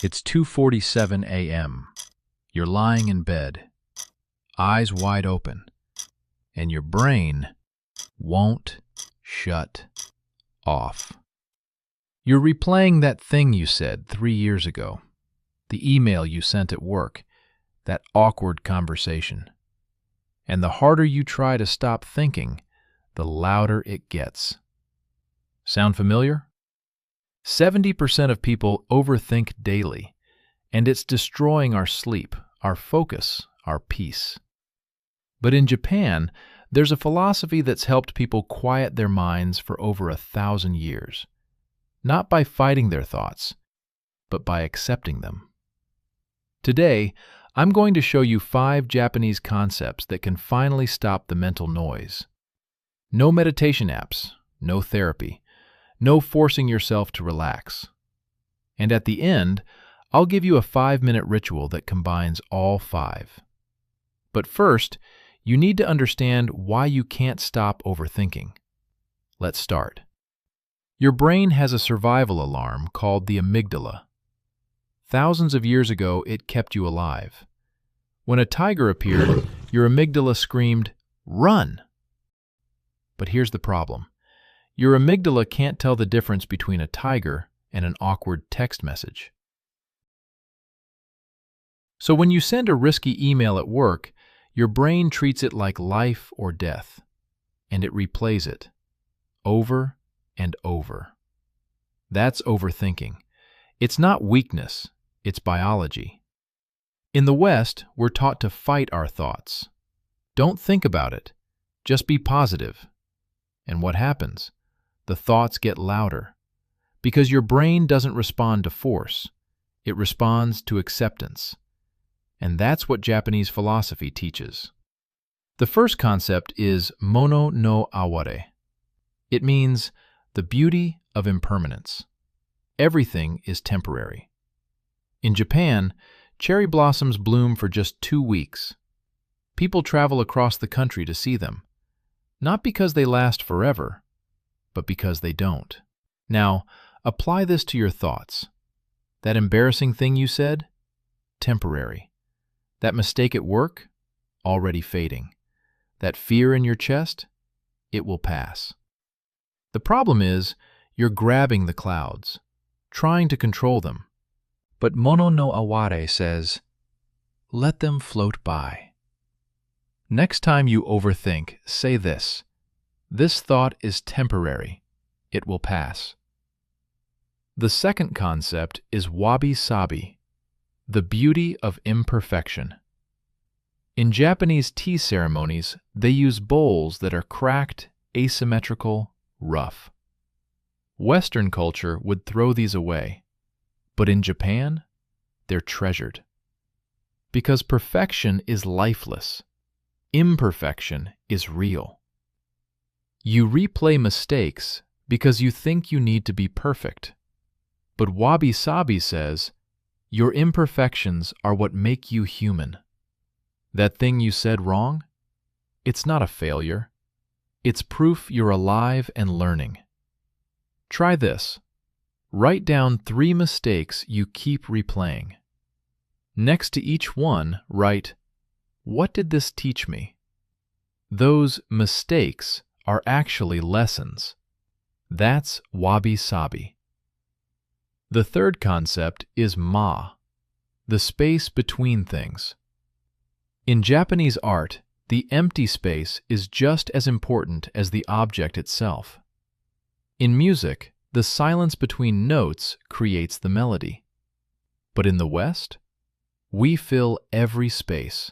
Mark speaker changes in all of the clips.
Speaker 1: It's 2:47 a.m. You're lying in bed, eyes wide open, and your brain won't shut off. You're replaying that thing you said 3 years ago, the email you sent at work, that awkward conversation. And the harder you try to stop thinking, the louder it gets. Sound familiar? 70% of people overthink daily, and it's destroying our sleep, our focus, our peace. But in Japan, there's a philosophy that's helped people quiet their minds for over 1,000 years. Not by fighting their thoughts, but by accepting them. Today, I'm going to show you 5 Japanese concepts that can finally stop the mental noise. No meditation apps, no therapy, no forcing yourself to relax. And at the end, I'll give you a 5-minute ritual that combines all 5. But first, you need to understand why you can't stop overthinking. Let's start. Your brain has a survival alarm called the amygdala. Thousands of years ago, it kept you alive. When a tiger appeared, your amygdala screamed, "Run!" But here's the problem. Your amygdala can't tell the difference between a tiger and an awkward text message. So when you send a risky email at work, your brain treats it like life or death, and it replays it over and over. That's overthinking. It's not weakness, it's biology. In the West, we're taught to fight our thoughts. Don't think about it, just be positive. And what happens? The thoughts get louder, because your brain doesn't respond to force, it responds to acceptance. And that's what Japanese philosophy teaches. The first concept is mono no aware. It means the beauty of impermanence. Everything is temporary. In Japan, cherry blossoms bloom for just 2 weeks. People travel across the country to see them, not because they last forever, but because they don't. Now, apply this to your thoughts. That embarrassing thing you said? Temporary. That mistake at work? Already fading. That fear in your chest? It will pass. The problem is, you're grabbing the clouds, trying to control them. But mono no aware says, let them float by. Next time you overthink, say this. This thought is temporary. It will pass. The second concept is Wabi-Sabi, the beauty of imperfection. In Japanese tea ceremonies, they use bowls that are cracked, asymmetrical, rough. Western culture would throw these away, but in Japan, they're treasured. Because perfection is lifeless, imperfection is real. You replay mistakes because you think you need to be perfect. But Wabi-Sabi says, your imperfections are what make you human. That thing you said wrong? It's not a failure. It's proof you're alive and learning. Try this. Write down 3 mistakes you keep replaying. Next to each one, write, what did this teach me? Those mistakes are actually lessons. That's Wabi-Sabi. The third concept is ma, the space between things. In Japanese art, the empty space is just as important as the object itself. In music, the silence between notes creates the melody. But in the West, we fill every space.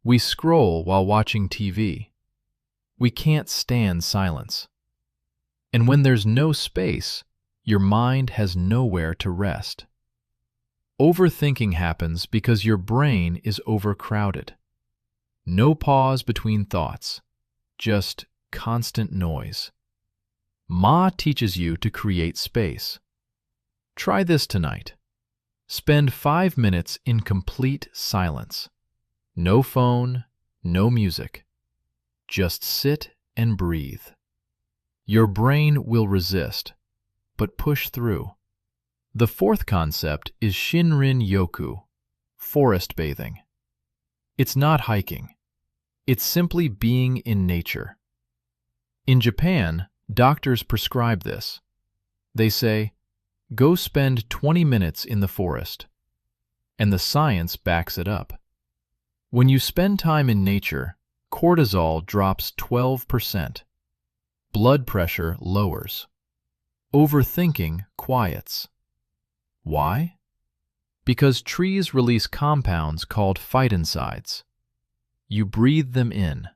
Speaker 1: We scroll while watching TV. We can't stand silence. And when there's no space, your mind has nowhere to rest. Overthinking happens because your brain is overcrowded. No pause between thoughts, just constant noise. Ma teaches you to create space. Try this tonight. Spend 5 minutes in complete silence. No phone, no music. Just sit and breathe. Your brain will resist, but push through. The fourth concept is Shinrin-Yoku, forest bathing. It's not hiking. It's simply being in nature. In Japan, doctors prescribe this. They say, go spend 20 minutes in the forest. And the science backs it up. When you spend time in nature, cortisol drops 12%. Blood pressure lowers. Overthinking quiets. Why? Because trees release compounds called phytoncides. You breathe them in,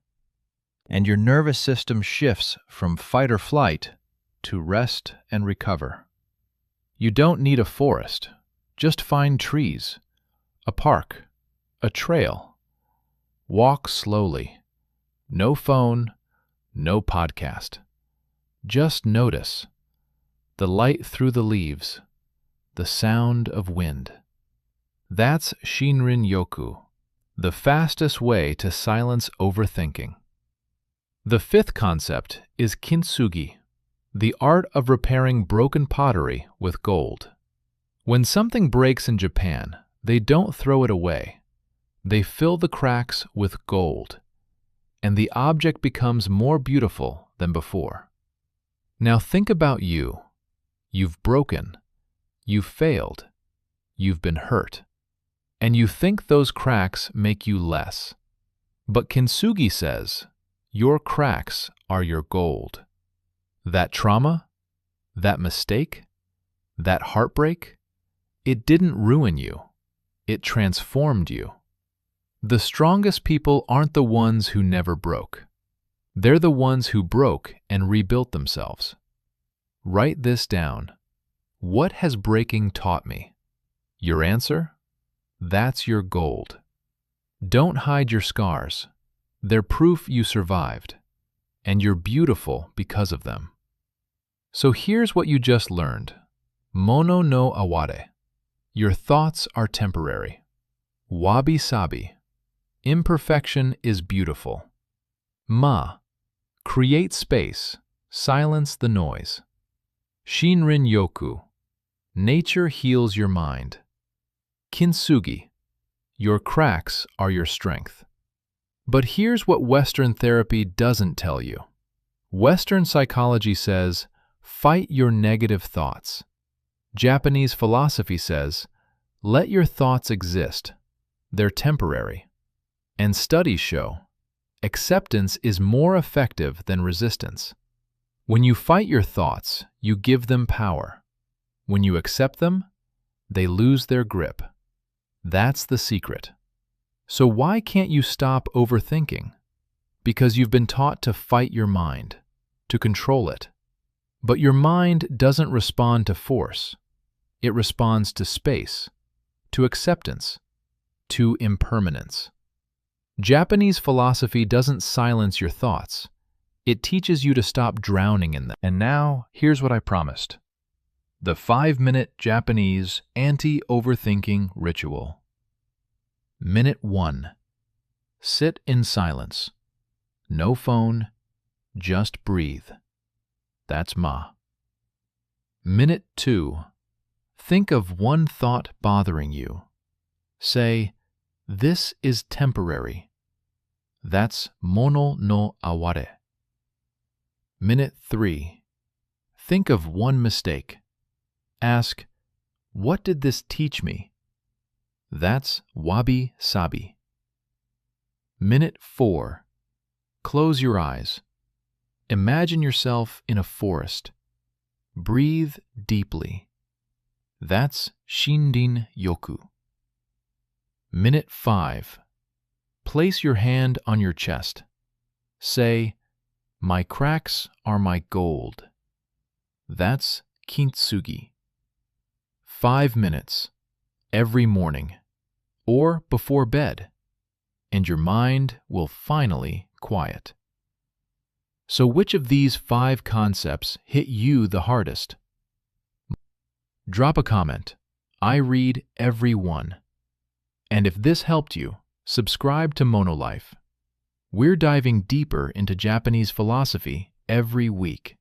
Speaker 1: and your nervous system shifts from fight or flight to rest and recover. You don't need a forest. Just find trees, a park, a trail. Walk slowly. No phone, no podcast. Just notice the light through the leaves, the sound of wind. That's Shinrin-Yoku, the fastest way to silence overthinking. The fifth concept is Kintsugi, the art of repairing broken pottery with gold. When something breaks in Japan, they don't throw it away. They fill the cracks with gold, and the object becomes more beautiful than before. Now think about you. You've broken. You've failed. You've been hurt. And you think those cracks make you less. But Kintsugi says, your cracks are your gold. That trauma, that mistake, that heartbreak, it didn't ruin you. It transformed you. The strongest people aren't the ones who never broke. They're the ones who broke and rebuilt themselves. Write this down. What has breaking taught me? Your answer? That's your gold. Don't hide your scars. They're proof you survived, and you're beautiful because of them. So here's what you just learned. Mono no aware. Your thoughts are temporary. Wabi-Sabi. Imperfection is beautiful. Ma. Create space. Silence the noise. Shinrin-Yoku. Nature heals your mind. Kintsugi. Your cracks are your strength. But here's what Western therapy doesn't tell you. Western psychology says, fight your negative thoughts. Japanese philosophy says, let your thoughts exist. They're temporary. And studies show, acceptance is more effective than resistance. When you fight your thoughts, you give them power. When you accept them, they lose their grip. That's the secret. So why can't you stop overthinking? Because you've been taught to fight your mind, to control it. But your mind doesn't respond to force. It responds to space, to acceptance, to impermanence. Japanese philosophy doesn't silence your thoughts. It teaches you to stop drowning in them. And now, here's what I promised. The 5-minute Japanese anti-overthinking ritual. Minute 1. Sit in silence. No phone, just breathe. That's Ma. Minute 2. Think of one thought bothering you. Say, this is temporary. That's mono no aware. Minute 3. Think of one mistake. Ask, what did this teach me? That's Wabi-Sabi. Minute 4. Close your eyes. Imagine yourself in a forest. Breathe deeply. That's Shinrin-Yoku. Minute 5. Place your hand on your chest. Say, my cracks are my gold. That's Kintsugi. 5 minutes, every morning, or before bed, and your mind will finally quiet. So which of these 5 concepts hit you the hardest? Drop a comment. I read every one. And if this helped you, subscribe to Monolife. We're diving deeper into Japanese philosophy every week.